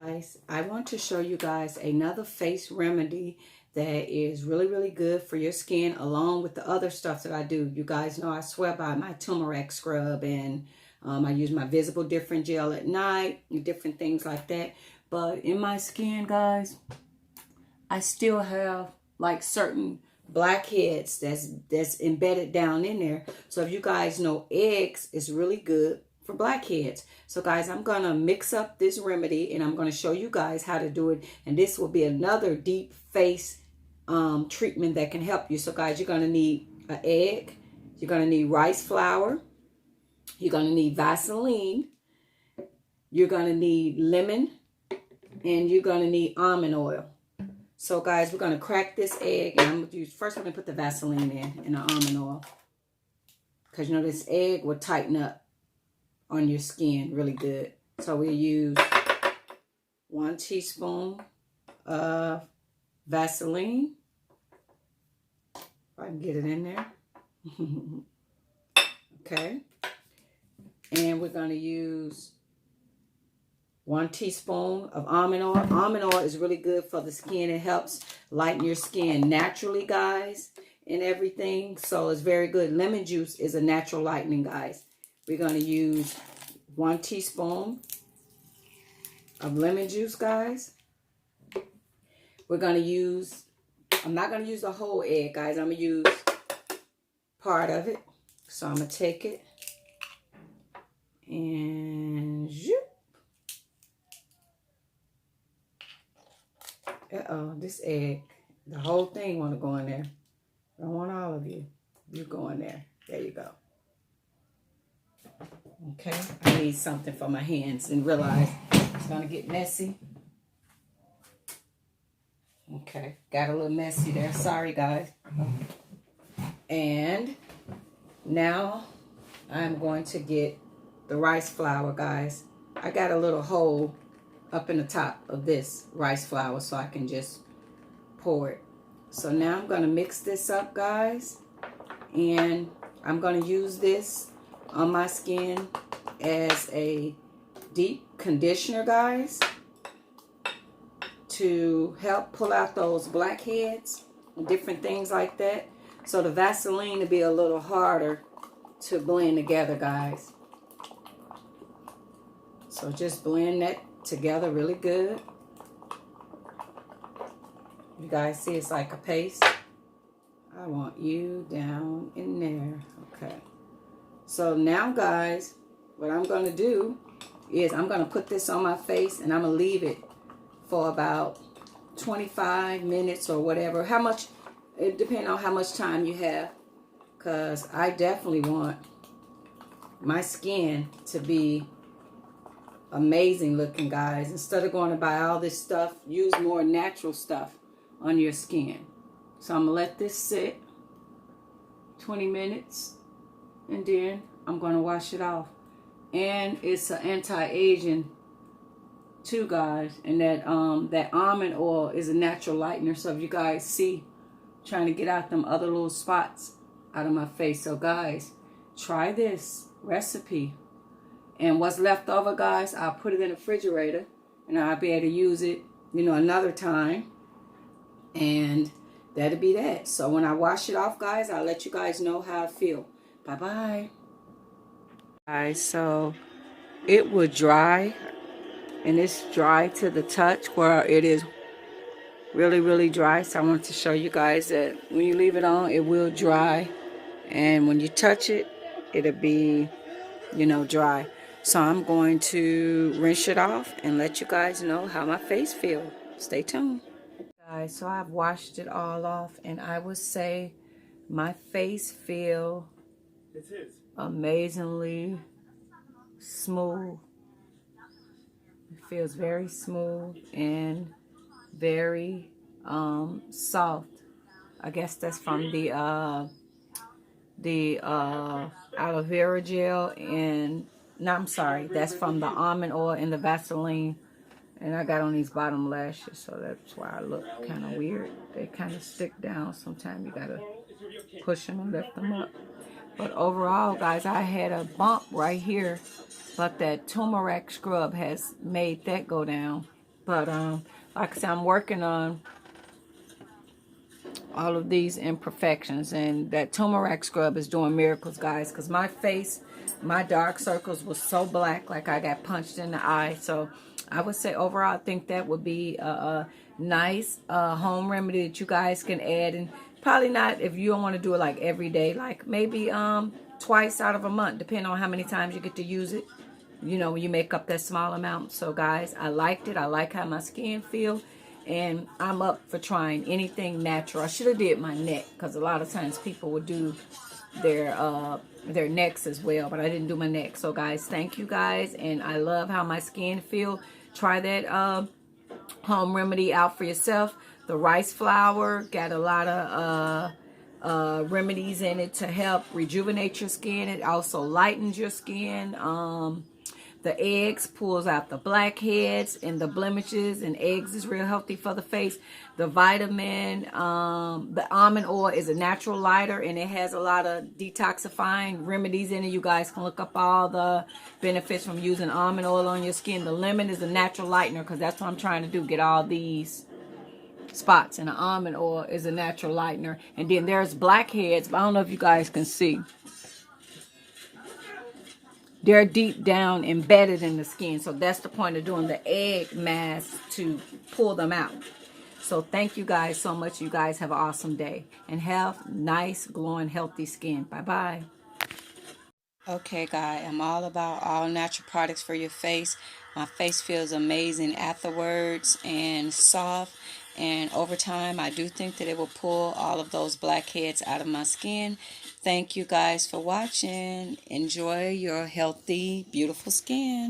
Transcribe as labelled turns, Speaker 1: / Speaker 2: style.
Speaker 1: Guys, I want to show you guys another face remedy that is really good for your skin, along with the other stuff that I do. You guys know I swear by my turmeric scrub, and I use my visible different gel at night and different things like that. But in my skin, guys, I still have like certain blackheads that's embedded down in there. So if you guys know, eggs is really good for blackheads. So guys, I'm gonna mix up this remedy and I'm gonna show you guys how to do it. And this will be another deep face treatment that can help you. So guys, you're gonna need an egg, you're gonna need rice flour, you're gonna need Vaseline, you're gonna need lemon, and you're gonna need almond oil. So guys, we're gonna crack this egg, and I'm gonna use, first we're gonna put the Vaseline in the almond oil, because you know this egg will tighten up on your skin really good. So we'll use 1 teaspoon of Vaseline. If I can get it in there. Okay. And we're gonna use 1 teaspoon of almond oil. Almond oil is really good for the skin. It helps lighten your skin naturally, guys, and everything. So it's very good. Lemon juice is a natural lightening, guys. We're going to use 1 teaspoon of lemon juice, guys. We're going to use, I'm not going to use the whole egg, guys. I'm going to use part of it. So I'm going to take it and zoop. Uh-oh, this egg, the whole thing want to go in there. I don't want all of you. You go in there. There you go. Okay, I need something for my hands and realize it's going to get messy. Okay, got a little messy there. Sorry, guys. And now I'm going to get the rice flour, guys. I got a little hole up in the top of this rice flour so I can just pour it. So now I'm going to mix this up, guys, and I'm going to use this on my skin as a deep conditioner, guys, to help pull out those blackheads and different things like that. So the Vaseline will be a little harder to blend together, guys. So just blend that together really good. You guys see it's like a paste. I want you down in there. Okay. So now, guys, what I'm going to do is I'm going to put this on my face and I'm going to leave it for about 25 minutes or whatever. How much, it depends on how much time you have, because I definitely want my skin to be amazing looking, guys. Instead of going to buy all this stuff, use more natural stuff on your skin. So I'm gonna let this sit 20 minutes and then I'm gonna wash it off. And it's an anti-aging too, guys, and that that almond oil is a natural lightener. So if you guys see, trying to get out them other little spots out of my face. So guys, try this recipe. And what's left over, guys, I'll put it in the refrigerator and I'll be able to use it, you know, another time. And that'll be that. So when I wash it off, guys, I'll let you guys know how I feel. Bye-bye. Guys, so it will dry, and it's dry to the touch where it is really dry. So I want to show you guys that when you leave it on, it will dry. And when you touch it, it'll be, you know, dry. So I'm going to rinse it off and let you guys know how my face feels. Stay tuned. Guys, so I've washed it all off, and I would say my face feels amazingly smooth. It feels very smooth and very soft. I guess that's from the aloe vera gel, and no, I'm sorry, that's from the almond oil and the Vaseline. And I got on these bottom lashes, so that's why I look kind of weird. They kind of stick down. Sometimes you gotta push them and lift them up. But overall, guys, I had a bump right here, but that turmeric scrub has made that go down. But like I said, I'm working on all of these imperfections, and that turmeric scrub is doing miracles, guys, because my face, my dark circles was so black, like I got punched in the eye. So I would say overall, I think that would be a nice home remedy that you guys can add. And probably not, if you don't want to do it like every day, like maybe twice out of a month, depending on how many times you get to use it, you know, when you make up that small amount. So guys, I liked it. I like how my skin feel, and I'm up for trying anything natural. I should have did my neck, because a lot of times people would do their necks as well, but I didn't do my neck. So guys, thank you guys, and I love how my skin feel. Try that home remedy out for yourself. The rice flour got a lot of remedies in it to help rejuvenate your skin. It also lightens your skin. The eggs pulls out the blackheads and the blemishes, and eggs is real healthy for the face. The vitamin, the almond oil is a natural lighter, and it has a lot of detoxifying remedies in it. You guys can look up all the benefits from using almond oil on your skin. The lemon is a natural lightener, because that's what I'm trying to do, get all these spots. And the almond oil is a natural lightener. And then there's blackheads, but I don't know if you guys can see. They're deep down embedded in the skin. So that's the point of doing the egg mask, to pull them out. So thank you guys so much. You guys have an awesome day. And have nice, glowing, healthy skin. Bye-bye. Okay, guys. I'm all about all natural products for your face. My face feels amazing afterwards and soft. And over time, I do think that it will pull all of those blackheads out of my skin. Thank you guys for watching. Enjoy your healthy, beautiful skin.